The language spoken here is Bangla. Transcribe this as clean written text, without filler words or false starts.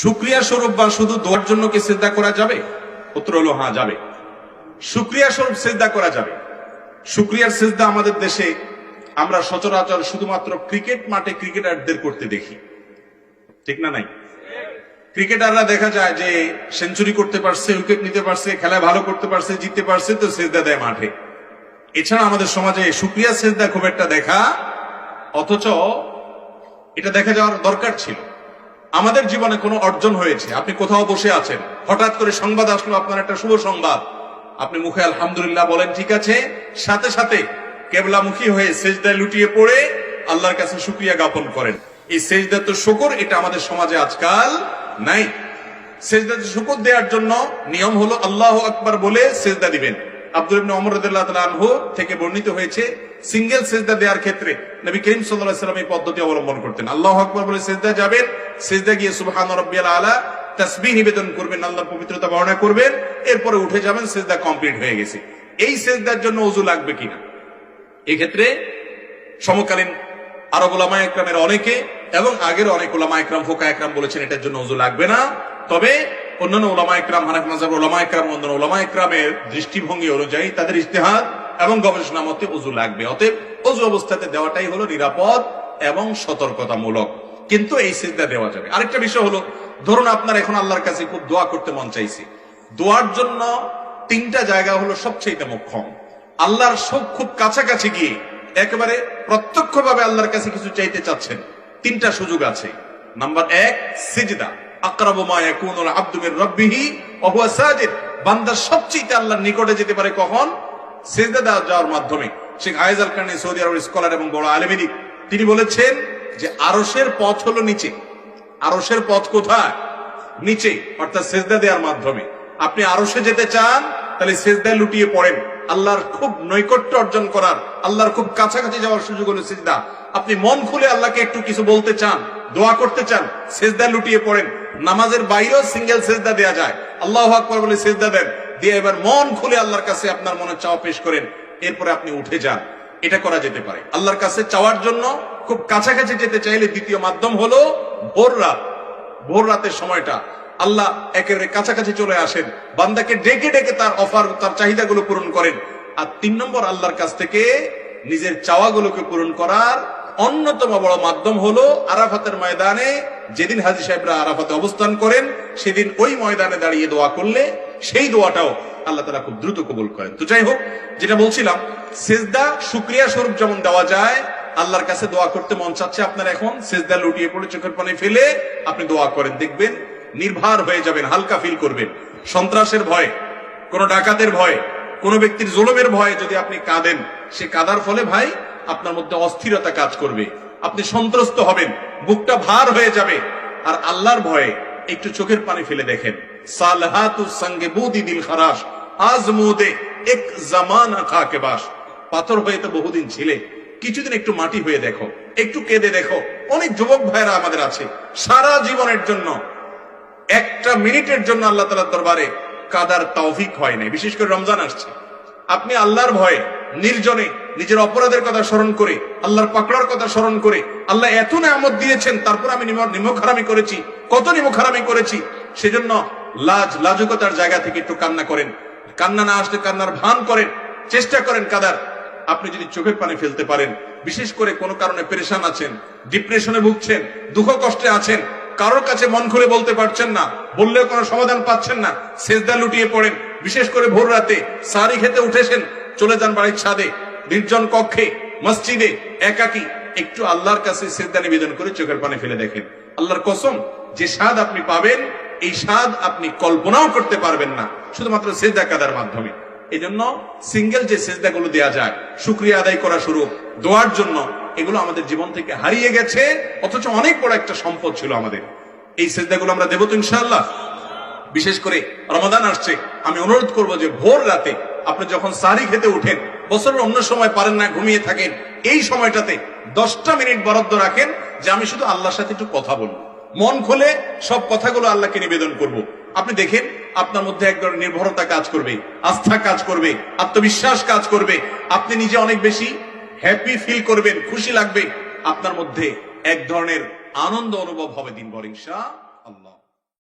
শুকরিয়া স্বরূপ বা শুধু দোয়ার জন্য কি সিজদা করা যাবে? উত্তর হলো হ্যাঁ, যাবে। শুকরিয়া স্বরূপ সিজদা করা যাবে। শুকরিয়ার সিজদা আমাদের দেশে আমরা সচরাচর শুধুমাত্র ক্রিকেট মাঠে ক্রিকেটারদের করতে দেখি, ঠিক না? নাই, ক্রিকেটাররা দেখা যায় যে সেঞ্চুরি করতে পারছে, উইকেট নিতে পারছে, খেলায় ভালো করতে পারছে, জিততে পারছে, তো সিজদা দেয় মাঠে। এছাড়া আমাদের সমাজে শুকরিয়া সিজদা খুব একটা দেখা, অথচ এটা দেখা যাওয়ার দরকার ছিল। আমাদের জীবনে কোনো অর্জন হয়েছে, আপনি কোথাও বসে আছেন, হঠাৎ করে সংবাদ আসলো আপনার একটা শুভ সংবাদ, আপনি মুখে আলহামদুলিল্লাহ বলেন, ঠিক আছে, সাথে সাথে কেবলামুখী হয়ে সেজদায় লুটিয়ে পড়ে আল্লাহর কাছে শুকরিয়া জ্ঞাপন করেন। এই সেজদা তো শুকর, এটা আমাদের সমাজে আজকাল নাই। সেজদাতে শুকর দেওয়ার জন্য নিয়ম হলো আল্লাহু আকবার বলে সেজদা দিবেন। আব্দুল ইবনে ওমর রাদিয়াল্লাহু তাআলা আনহু থেকে বর্ণিত হয়েছে, সিঙ্গেল সেজদা দেওয়ার ক্ষেত্রে নবী করিম সাল্লাল্লাহু আলাইহি ওয়াসাল্লাম এই পদ্ধতি অবলম্বন করতেন। আল্লাহু আকবার বলে সেজদা যাবেন, সেজদা গিয়ে সুবহান রাব্বিয়াল আলা তাসবিহ নিবেদন করবেন, আল্লাহর পবিত্রতা বর্ণনা করবেন, এরপরে উঠে যাবেন, সেজদা কমপ্লিট হয়ে গেছে। এই সেজদার জন্য ওযু লাগবে কিনা, এই ক্ষেত্রে সমকালীন আরব উলামায়ে ইকরামের অনেকে এবং আগের অনেক উলামায়ে ইকরাম ফুকাহা ইকরাম বলেছেন এটার জন্য ওযু লাগবে না। তবে অন্যান্য উলামায়ে ইকরাম, হানাফি মাযহাবের উলামায়ে ইকরাম, অন্যান্য উলামায়ে ইকরামের দৃষ্টিভঙ্গি অনুযায়ী তাদের ইজতিহাদ এবং গবেষণা মতে ওযু লাগবে। অতএব ওযু অবস্থাতে দেওয়াটাই হলো নিরাপদ এবং সতর্কতামূলক, কিন্তু এই সিজদা দেওয়া যাবে। আরেকটা বিষয় হলো, ধরুন আপনার এখন আল্লাহর কাছে খুব দোয়া করতে মন চাইছে। দোয়ার জন্য তিনটা জায়গা হলো সবচেয়ে মুখ্যম। আল্লাহর সব খুব কাছাকাছি গিয়ে একেবারে প্রত্যক্ষভাবে আল্লাহর কাছে কিছু চাইতে চাচ্ছেন, তিনটা সুযোগ আছে। নাম্বার 1, সিজদা। আকরাবু মা ইয়াকুনুল আবদু মির রাব্বিহি ওয়া হুয়া সাজিদ। বান্দা সবচেয়ে আল্লাহর নিকটে যেতে পারে কখন? সিজদা দেওয়ার মাধ্যমে। শেখ আয়েজ আল কারনী, সৌদি আরবের স্কলার এবং বড় আলেম দিক, তিনি বলেছেন যে আরশের পথ হলো নিচে। আরশের পথ কোথায়? নিচে, অর্থাৎ সিজদা দেওয়ার মাধ্যমে। আপনি আরশে যেতে চান, তাহলে সিজদায় লুটিয়ে পড়েন। আল্লাহর খুব নৈকট্য অর্জন করার, আল্লাহর খুব কাছাকাছি যাওয়ার সুযোগ হলো সিজদা। আপনি মন খুলে আল্লাহকে একটু কিছু বলতে চান, দোয়া করতে চান, সিজদায় লুটিয়ে পড়েন। নামাজের বাইরেও সিঙ্গেল সিজদা দেয়া যায়। আল্লাহু আকবার বলে সিজদা দেন, দিয়ে এবার মন খুলে আল্লাহর কাছে আপনার মনের চাওয়া পেশ করেন, এরপরে আপনি উঠে যান। এটা করা যেতে পারে। আল্লাহর কাছে চাওয়ার জন্য খুব কাছাকাছি যেতে চাইলে দ্বিতীয় মাধ্যম হলো ভোর রাত। ভোর রাতের সময়টা আল্লাহ একেবারে কাছাকাছি চলে আসেন, বান্দাকে ডেকে ডেকে তার অফার, তার চাহিদাগুলো পূরণ করেন। আর 3 নম্বর, আল্লাহর কাছ থেকে নিজের চাওয়াগুলোকে পূরণ করার অন্যতম বড় মাধ্যম হলো আরাফাতের ময়দানে, যেদিন হাজী সাহেবরা আরাফাতে অবস্থান করেন, সেদিন ওই ময়দানে দাঁড়িয়ে দোয়া করলে সেই দোয়াটাও আল্লাহ তাআলা খুব দ্রুত কবুল করেন। তো যাই হোক, যেটা বলছিলাম, সিজদা শুকরিয়া স্বরূপ যেমন দেওয়া যায়, আল্লাহর কাছে দোয়া করতে মন চাচ্ছে আপনার, এখন সিজদা লুটিয়ে পড়ে চোখের পানি ফেলে আপনি দোয়া করেন, দেখবেন নির্ভার হয়ে যাবেন, হালকা ফিল করবেন। সন্ত্রাসের ভয়ে, কোন ডাকাতের ভয়ে, কোন ব্যক্তির জুলুমের ভয়ে যদি আপনি কাঁদেন, সে কাঁদার ফলে ভাই আপনার মধ্যে অস্থিরতা কাজ করবে, আপনি সন্ত্রস্ত হবেন, বুকটা ভার হয়ে যাবে। আর আল্লাহর ভয়ে একটু চোখের পানি ফেলে দেখেন, সালহাতুস সঙ্গে বুদি দিল খারাস আজমুদে এক জামানা খাকে বাস। পাথর হয়ে তো বহুদিন ছিলে, কিছুদিন একটু মাটি হয়ে দেখো, একটু কেঁদে দেখো। অনেক যুবক ভাইরা আমাদের আছে, সারা জীবনের জন্য একটা মিনিটের জন্য আল্লাহ তাআলার দরবারে কাদার তৌফিক হয় নাই। বিশেষ করে রমজান আসছে, আপনি আল্লাহর ভয়ে নির্জনে নিজের অপরাধের কথা স্মরণ করে, আল্লাহর পাকড়ার কথা স্মরণ করে, আল্লাহ এত নিয়ামত দিয়েছেন, তারপর আমি নিমক হারামি করেছি, কত নিমক হারামি করেছি, সেজন্য লাজুকতার জায়গা থেকে একটু কান্না করেন। কান্না না আসলে কান্নার ভান করেন, চেষ্টা করেন কাদার। আপনি যদি চোখের পানি ফেলতে পারেন, বিশেষ করে কোনো কারণে পেরেশান আছেন, ডিপ্রেশনে ভুগছেন, দুঃখ কষ্টে আছেন, কারোর কাছে মন খুলে বলতে পারছেন না, বললেও কোনো সমাধান পাচ্ছেন না, সিজদা লুটিয়ে পড়েন। বিশেষ করে ভোর রাতে সারি খেতে উঠেছেন, চলে যান বাড়ির ছাদে, নির্জন কক্ষে, মসজিদে, একাকী, একটু আল্লাহর কাছে সিজদা নিবেদন করে চোখের পানি ফেলে দেখেন। আল্লাহর কসম, যে স্বাদ আপনি পাবেন, এই স্বাদ আপনি কল্পনাও করতে পারবেন না, শুধুমাত্র সিজদা কাদার মাধ্যমে। এই জন্য সিঙ্গেল যে সিজদাগুলো দেয়া যায় শুকরিয়া আদায় করা স্বরূপ, দোয়ার জন্য, এগুলো আমাদের জীবন থেকে হারিয়ে গেছে, অথচ অনেক বড় একটা সম্পদ ছিল আমাদের। এই সিজদাগুলো আমরা দেব তো ইনশাআল্লাহ। বিশেষ করে রমাদান আসছে, আমি অনুরোধ করব যে ভোর রাতে আপনি যখন সাহরি খেতে উঠেন, বছরের অন্য সময় পারেন না, ঘুমিয়ে থাকেন, এই সময়টাতে 10টা মিনিট বরাদ্দ রাখেন যে আমি শুধু আল্লাহর সাথে একটু কথা বলবো, মন খুলে সব কথাগুলো আল্লাহকে নিবেদন করব। আপনি দেখেন আপনার মধ্যে এক ধরনের নির্ভরতা কাজ করবে, আস্থা কাজ করবে, আত্মবিশ্বাস কাজ করবে, আপনি নিজে অনেক বেশি হ্যাপি ফিল করবেন, খুশি লাগবে, আপনার মধ্যে এক ধরনের আনন্দ অনুভব হবে দিনভর ইনশাআল্লাহ।